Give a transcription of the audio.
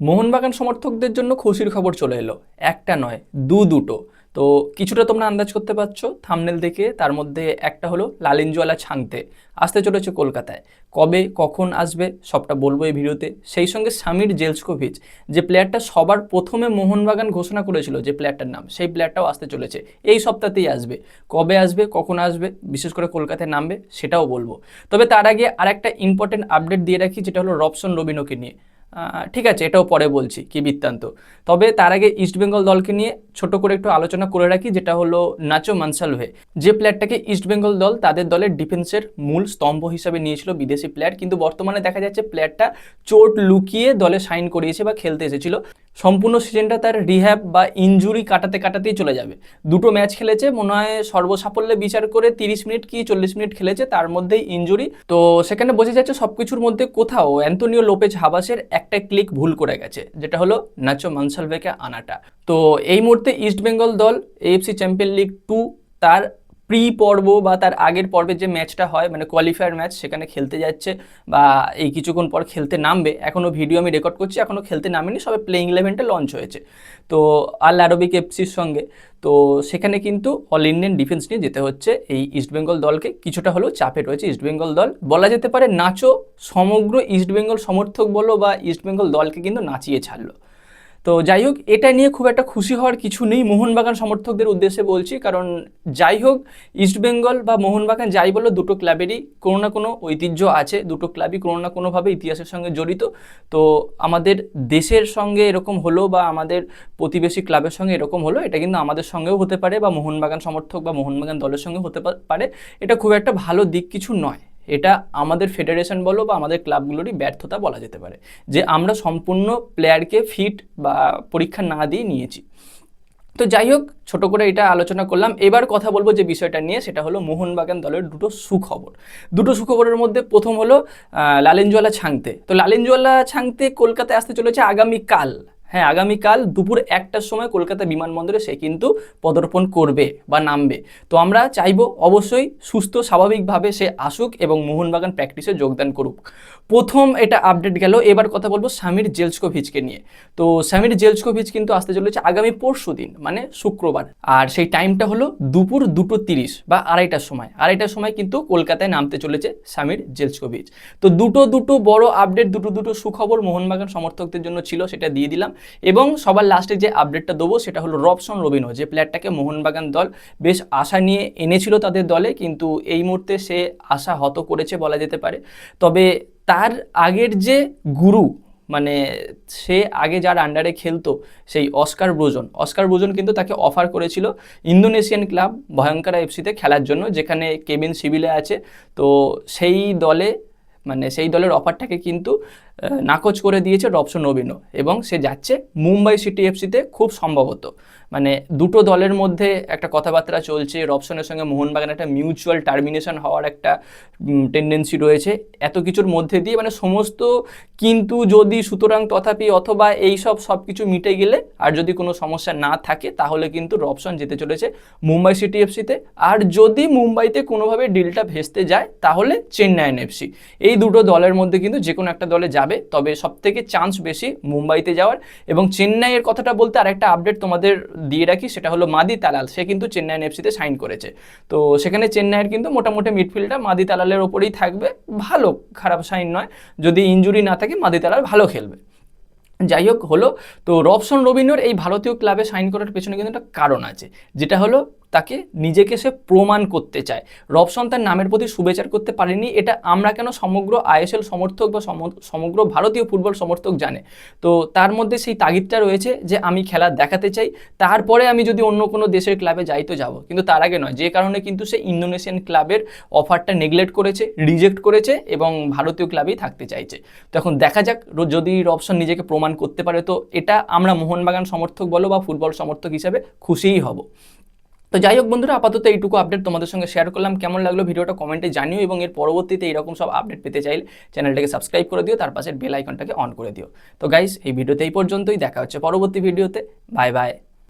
মোহনবাগান সমর্থকদের জন্য খুশির খবর চলে এলো। একটা নয়, দুটো। তো কিছুটা তোমরা আন্দাজ করতে পারছো থাম্বনেল দেখে। তার মধ্যে একটা হলো লালিনজুয়ালা ছাংতে আসতে চলেছে কলকাতায়। কবে কখন আসবে সবটা বলবো এই ভিডিওতে। সেই সঙ্গে সামির জেলস্কোভিচ, যে প্লেয়ারটা সবার প্রথমে মোহনবাগান ঘোষণা করেছিল যে প্লেয়ারটার নাম, সেই প্লেয়ারটাও আসতে চলেছে এই সপ্তাহতেই আসবে। কবে আসবে, কখন আসবে, বিশেষ করে কলকাতায় নামবে সেটাও বলবো। তবে তার আগে আর একটা ইম্পর্টেন্ট আপডেট দিয়ে রাখি, যেটা হলো রবসন রবিনোকে নিয়ে। ঠিক আছে, এটাও পরে বলছি কি বৃত্তান্ত। তবে তার আগে ইস্টবেঙ্গল দলকে নিয়ে ছোট করে একটু আলোচনা করে রাখি, যেটা হলো নাচো মনসালভে, যে প্লেয়ারটাকে ইস্টবেঙ্গল দল তাদের দলের ডিফেন্সের মূল স্তম্ভ হিসাবে নিয়েছিল, বিদেশি প্লেয়ার। কিন্তু বর্তমানে দেখা যাচ্ছে প্লেয়ারটা চোট লুকিয়ে দলে সাইন করিয়েছে বা খেলতে এসেছিল। সম্পূর্ণ সিজনটা তার রিহ্যাব বা ইনজুরি কাটাতে কাটাতেই চলে যাবে। দুটো ম্যাচ খেলেছে, মনে হয় সর্বসাফল্যে বিচার করে 30 মিনিট কি 40 মিনিট খেলেছে, তার মধ্যেই ইনজুরি। তো সেখানে বোঝা যাচ্ছে সবকিছুর মধ্যে কোথাও অ্যান্তোনিও লোপেজ হাবাসের একটা ক্লিক ভুল করে গেছে, যেটা হলো নাচো মনসালভেকে আনাটা। তো এই মুহূর্তে ইস্টবেঙ্গল দল এএফসি চ্যাম্পিয়ন লিগ 2 তার প্রি পর্ব বা তার আগের পর্বের যে ম্যাচটা হয়, মানে কোয়ালিফায়ার ম্যাচ, সেখানে খেলতে যাচ্ছে বা এই কিছুক্ষণ পর খেলতে নামবে। এখনও ভিডিও আমি রেকর্ড করছি, এখনও খেলতে নামেনি, সবে প্লেইং ইলেভেনটা লঞ্চ হয়েছে তো আল আরবিক এফসির সঙ্গে। তো সেখানে কিন্তু অল ইন্ডিয়ান ডিফেন্স নিয়ে যেতে হচ্ছে এই ইস্টবেঙ্গল দলকে। কিছুটা হলেও চাপে রয়েছে ইস্টবেঙ্গল দল, বলা যেতে পারে। নাচো সমগ্র ইস্টবেঙ্গল সমর্থক বলো বা ইস্টবেঙ্গল দলকে কিন্তু নাচিয়ে ছাড়লো। তো যাই হোক, এটা নিয়ে খুব একটা খুশি হওয়ার কিছু নেই মোহনবাগান সমর্থকদের উদ্দেশ্যে বলছি, কারণ যাই হোক ইস্টবেঙ্গল বা মোহনবাগান যাই বলো, দুটো ক্লাবেরই কোনো না কোনো ঐতিহ্য আছে, দুটো ক্লাবই কোনো না কোনোভাবে ইতিহাসের সঙ্গে জড়িত। তো আমাদের দেশের সঙ্গে এরকম হলো বা আমাদের প্রতিবেশী ক্লাবের সঙ্গে এরকম হলো, এটা কিন্তু আমাদের সঙ্গেও হতে পারে বা মোহনবাগান সমর্থক বা মোহনবাগান দলের সঙ্গে হতে পারে। এটা খুব একটা ভালো দিক কিছু নয়। এটা আমাদের ফেডারেশন বলো বা আমাদের ক্লাবগুলোরই ব্যর্থতা বলা যেতে পারে, যে আমরা সম্পূর্ণ প্লেয়ারকে ফিট বা পরীক্ষা না দিয়ে নিয়েছি। তো যাই হোক, ছোট করে এটা আলোচনা করলাম। এবার কথা বলবো যে বিষয়টা নিয়ে, সেটা হলো মোহনবাগান দলের দুটো সুখবর। দুটো সুখবরের মধ্যে প্রথম হলো লালিনজুয়ালা ছাংতে। তো লালিনজুয়ালা ছাংতে কলকাতায় আসতে চলেছে আগামীকাল। হ্যাঁ, আগামীকাল দুপুর 1টার সময় কলকাতা বিমানবন্দরে সে কিন্তু পদার্পণ করবে বা নামবে। তো আমরা চাইবো অবশ্যই সুস্থ স্বাভাবিকভাবে সে আসুক এবং মোহনবাগান প্র্যাকটিসে যোগদান করুক। প্রথম এটা আপডেট গেল। এবার কথা বলবো সামির জেলস্কোভিচকে নিয়ে। তো সামির জেলস্কোভিচ কিন্তু আসতে চলেছে আগামী পরশু দিন, মানে শুক্রবার। আর সেই টাইমটা হলো দুপুর 2:30 বা আড়াইটার সময় কিন্তু কলকাতায় নামতে চলেছে সামির জেলস্কোভিচ। তো দুটো বড় আপডেট, দুটো সুখবর মোহনবাগান সমর্থকদের জন্য ছিল, সেটা দিয়ে দিলাম। এবং সবার লাস্টে যে আপডেটটা দেবো সেটা হলো রবসন রবিনো, যে প্লেয়ারটাকে মোহনবাগান দল বেশ আশা নিয়ে এনেছিল তাদের দলে, কিন্তু এই মুহূর্তে সে আশা হত করেছে বলা যেতে পারে। তবে তার আগের যে গুরু, মানে সে আগে যার আন্ডারে খেলতো, সেই অস্কার ব্রুজন কিন্তু তাকে অফার করেছিল ইন্দোনেশিয়ান ক্লাব ভয়ঙ্করা এফসিতে খেলার জন্য, যেখানে কেবিন সিবিলে আছে। তো সেই দলে, মানে সেই দলের অফারটাকে কিন্তু নাকচ করে দিয়েছে রবসন রবিনো, এবং সে যাচ্ছে মুম্বাই সিটি এফসিতে খুব সম্ভবত। মানে দুটো দলের মধ্যে একটা কথাবার্তা চলছে, রবসনের সঙ্গে মোহনবাগান একটা মিউচুয়াল টার্মিনেশন হওয়ার একটা টেন্ডেন্সি রয়েছে। এত কিছুর মধ্যে দিয়ে মানে সমস্ত কিন্তু যদি সুতরাং তথাপি অথবা এই সব কিছু মিটে গেলে আর যদি কোনো সমস্যা না থাকে, তাহলে কিন্তু রবসন যেতে চলেছে মুম্বাই সিটি এফসিতে। আর যদি মুম্বাইতে কোনোভাবে ডিলটা ভেস্তে যায়, তাহলে চেন্নাইন এফসি। এই দুটো দলের মধ্যে কিন্তু যে কোনো একটা দলে যাবে, তবে সবথেকে চান্স বেশি মুম্বাইতে যাওয়ার। এবং চেন্নাইয়ের কথাটা বলতে আর একটা আপডেট তোমাদের দিয়ে রাখি, সেটা হলো মাদি তালাল, সে কিন্তু চেন্নাইন এফসিতে সাইন করেছে। তো সেখানে চেন্নাইয়ের কিন্তু মোটামুটি মিডফিল্ডার মাদি তালালের ওপরেই থাকবে। ভালো, খারাপ সাইন নয়, যদি ইনজুরি না থাকে মাদি তালাল ভালো খেলবে। যাই হোক হলো। তো রবসন রবিনোর এই ভারতীয় ক্লাবে সাইন করার পেছনে কিন্তু একটা কারণ আছে, যেটা হলো তাকে নিজেকে সে প্রমাণ করতে চায়। রবসন তার নামের প্রতি সুবিচার করতে পারেনি, এটা আমরা কেন সমগ্র আইএসএল সমর্থক বা সমগ্র ভারতীয় ফুটবল সমর্থক জানে। তো তার মধ্যে সেই তাগিদটা রয়েছে যে আমি খেলা দেখাতে চাই, তারপরে আমি যদি অন্য কোনো দেশের ক্লাবে যাই তো যাবো, কিন্তু তার আগে নয়। যে কারণে কিন্তু সে ইন্দোনেশিয়ান ক্লাবের অফারটা নেগলেক্ট করেছে, রিজেক্ট করেছে এবং ভারতীয় ক্লাবেই থাকতে চাইছে। তো এখন দেখা যাক যদি রবসন নিজেকে প্রমাণ করতে পারে, তো এটা আমরা মোহনবাগান সমর্থক বলো বা ফুটবল সমর্থক হিসাবে খুশিই হব। তো যাই হোক বন্ধুরা, আপাতত এইটুকু আপডেট তোমাদের সঙ্গে শেয়ার করলাম। কেমন লাগলো ভিডিওটা কমেন্টে জানিও, এবং এর পরবর্তীতে এরকম সব আপডেট পেতে চাইলে চ্যানেলটাকে সাবস্ক্রাইব করে দিও, তার পাশের বেল আইকনটাকে অন করে দিও। তো গাইস, এই ভিডিওতে এই পর্যন্তই, দেখা হচ্ছে পরবর্তী ভিডিওতে। Bye bye.